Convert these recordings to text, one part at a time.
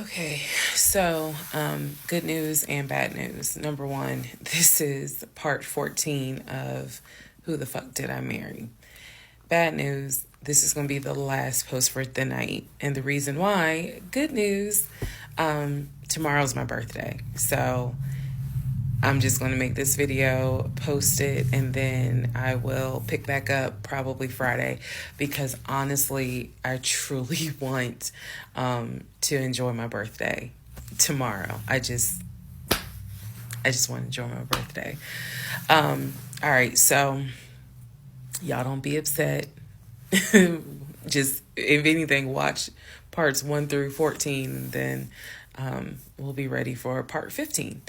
Okay, so good news and bad news. Number one, this is part 14 of Who the Fuck Did I Marry? Bad news, this is going to be the last post for the night. And the reason why, good news, tomorrow's my birthday. So I'm just going to make this video, post it, and then I will pick back up probably Friday because honestly, I truly want to enjoy my birthday tomorrow. I just want to enjoy my birthday. All right, so y'all don't be upset. Just, if anything, watch parts 1 through 14, then we'll be ready for part 15.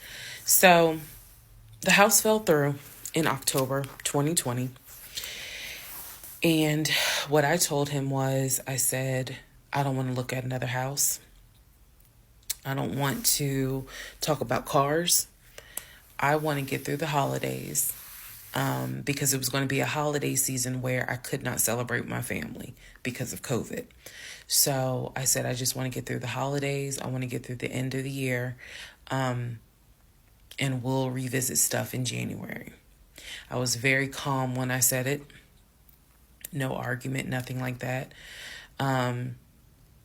So the house fell through in October 2020. And what I told him was, I said, I don't want to look at another house. I don't want to talk about cars. I want to get through the holidays because it was going to be a holiday season where I could not celebrate my family because of COVID. So I said, I just want to get through the holidays. I want to get through the end of the year. And we'll revisit stuff in January. I was very calm when I said it. No argument, nothing like that. And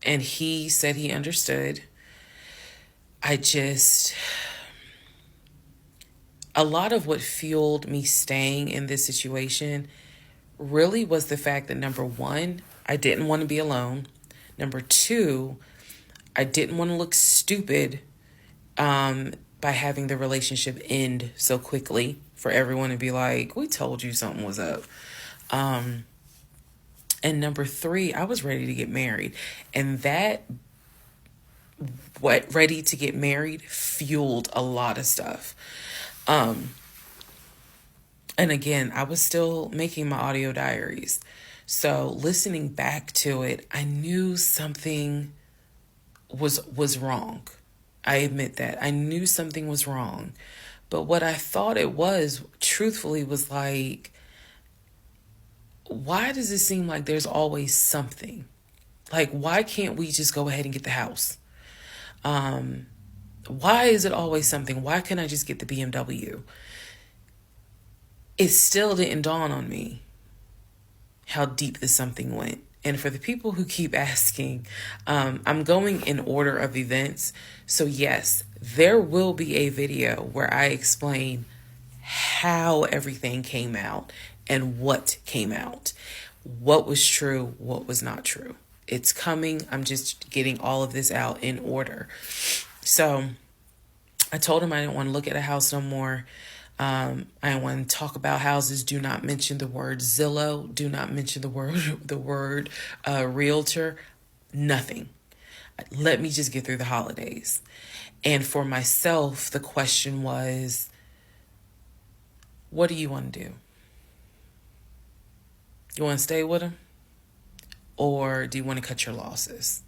he said he understood. A lot of what fueled me staying in this situation really was the fact that, number one, I didn't want to be alone. Number two, I didn't want to look stupid by having the relationship end so quickly for everyone to be like, we told you something was up. And number three, I was ready to get married. And that ready to get married fueled a lot of stuff. And again, I was still making my audio diaries. So listening back to it, I knew something was wrong. I admit that. I knew something was wrong. But what I thought it was, truthfully, was like, why does it seem like there's always something? Like, why can't we just go ahead and get the house? Why is it always something? Why can't I just get the BMW? It still didn't dawn on me how deep this something went. And for the people who keep asking, I'm going in order of events. So yes, there will be a video where I explain how everything came out and what came out. What was true, what was not true. It's coming. I'm just getting all of this out in order. So I told him I didn't want to look at a house no more. I don't want to talk about houses. Do not mention the word Zillow. Do not mention the word realtor. Nothing. Let me just get through the holidays. And for myself, the question was, what do you want to do? You want to stay with him? Or do you want to cut your losses?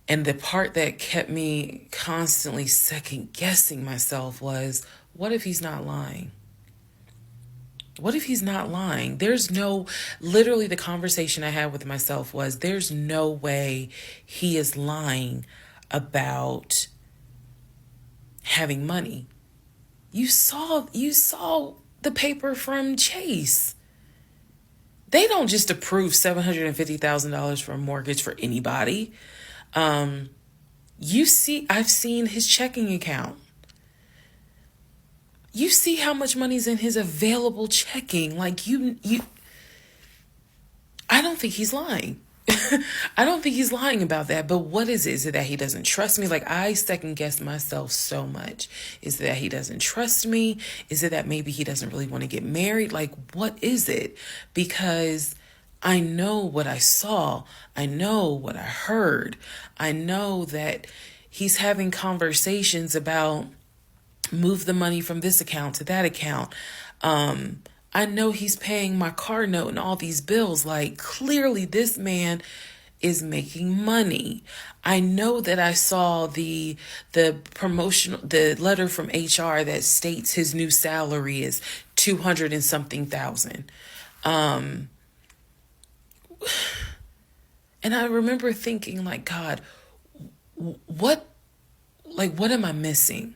And the part that kept me constantly second guessing myself was, what if he's not lying? What if he's not lying? Literally the conversation I had with myself was, there's no way he is lying about having money. You saw the paper from Chase. They don't just approve $750,000 for a mortgage for anybody. I've seen his checking account. You see how much money's in his available checking. Like I don't think he's lying. I don't think he's lying about that. But what is it? Is it that he doesn't trust me? Like, I second guess myself so much. Is it that he doesn't trust me? Is it that maybe he doesn't really want to get married? Like, what is it? Because I know what I saw. I know what I heard. I know that he's having conversations about move the money from this account to that account. I know he's paying my car note and all these bills. Like, clearly this man is making money. I know that I saw the letter from HR that states his new salary is 200 and something thousand. And I remember thinking, like, God, what, like, what am I missing?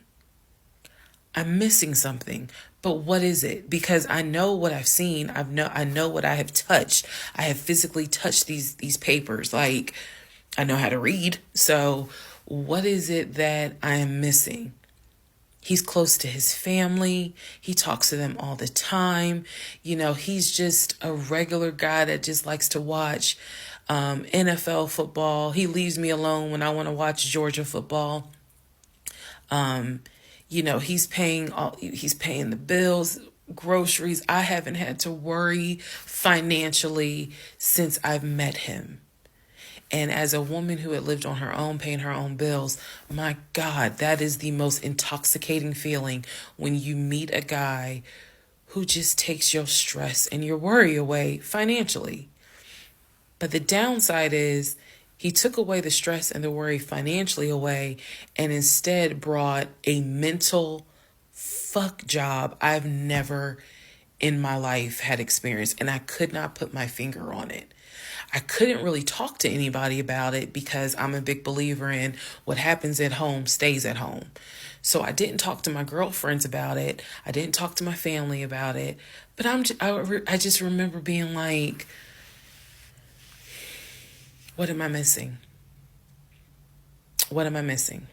I'm missing something, but what is it? Because I know what I've seen. I know what I have touched. I have physically touched these papers. Like, I know how to read. So what is it that I am missing? He's close to his family. He talks to them all the time. He's just a regular guy that just likes to watch NFL football. He leaves me alone when I want to watch Georgia football. He's paying the bills, groceries. I haven't had to worry financially since I've met him. And as a woman who had lived on her own, paying her own bills, my God, that is the most intoxicating feeling when you meet a guy who just takes your stress and your worry away financially. But the downside is he took away the stress and the worry financially away and instead brought a mental fuck job I've never in my life had experienced. And I could not put my finger on it. I couldn't really talk to anybody about it because I'm a big believer in what happens at home stays at home. So I didn't talk to my girlfriends about it. I didn't talk to my family about it. But I just remember being like, what am I missing? What am I missing?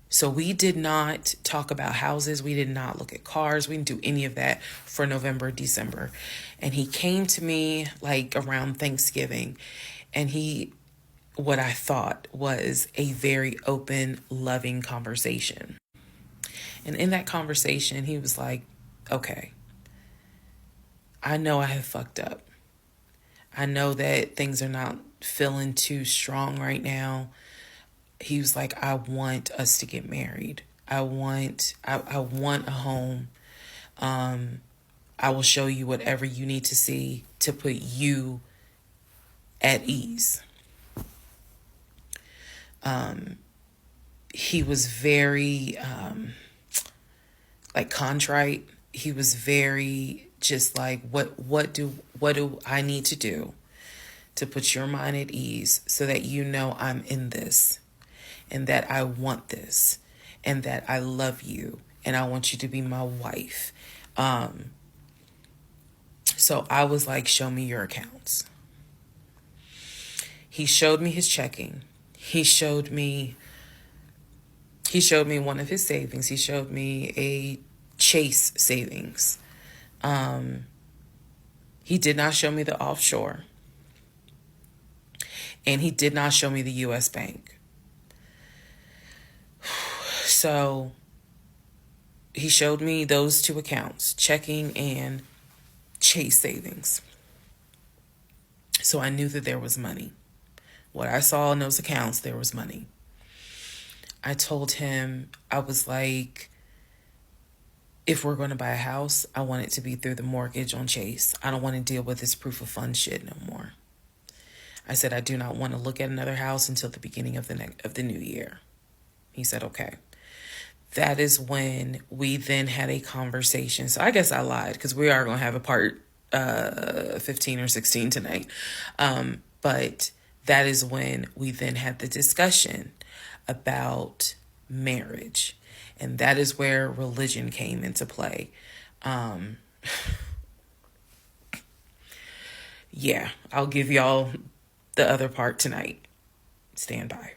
So we did not talk about houses. We did not look at cars. We didn't do any of that for November, December. And he came to me like around Thanksgiving, and what I thought was a very open, loving conversation. And in that conversation, he was like, okay, I know I have fucked up. I know that things are not feeling too strong right now. He was like, I want us to get married. I want a home. I will show you whatever you need to see to put you at ease. He was very contrite. He was very just like, what do I need to do to put your mind at ease so that you know I'm in this and that I want this and that I love you and I want you to be my wife. So I was like, show me your accounts. He showed me his checking. He showed me one of his savings. He showed me a Chase savings. He did not show me the offshore. And he did not show me the U.S. Bank. So he showed me those two accounts, checking and Chase savings. So I knew that there was money. What I saw in those accounts, there was money. I told him, I was like, if we're going to buy a house, I want it to be through the mortgage on Chase. I don't want to deal with this proof of funds shit no more. I said, I do not want to look at another house until the beginning of the new year. He said, okay. That is when we then had a conversation. So I guess I lied because we are going to have a part 15 or 16 tonight. But that is when we then had the discussion about marriage. And that is where religion came into play. Yeah, I'll give y'all the other part tonight. Stand by.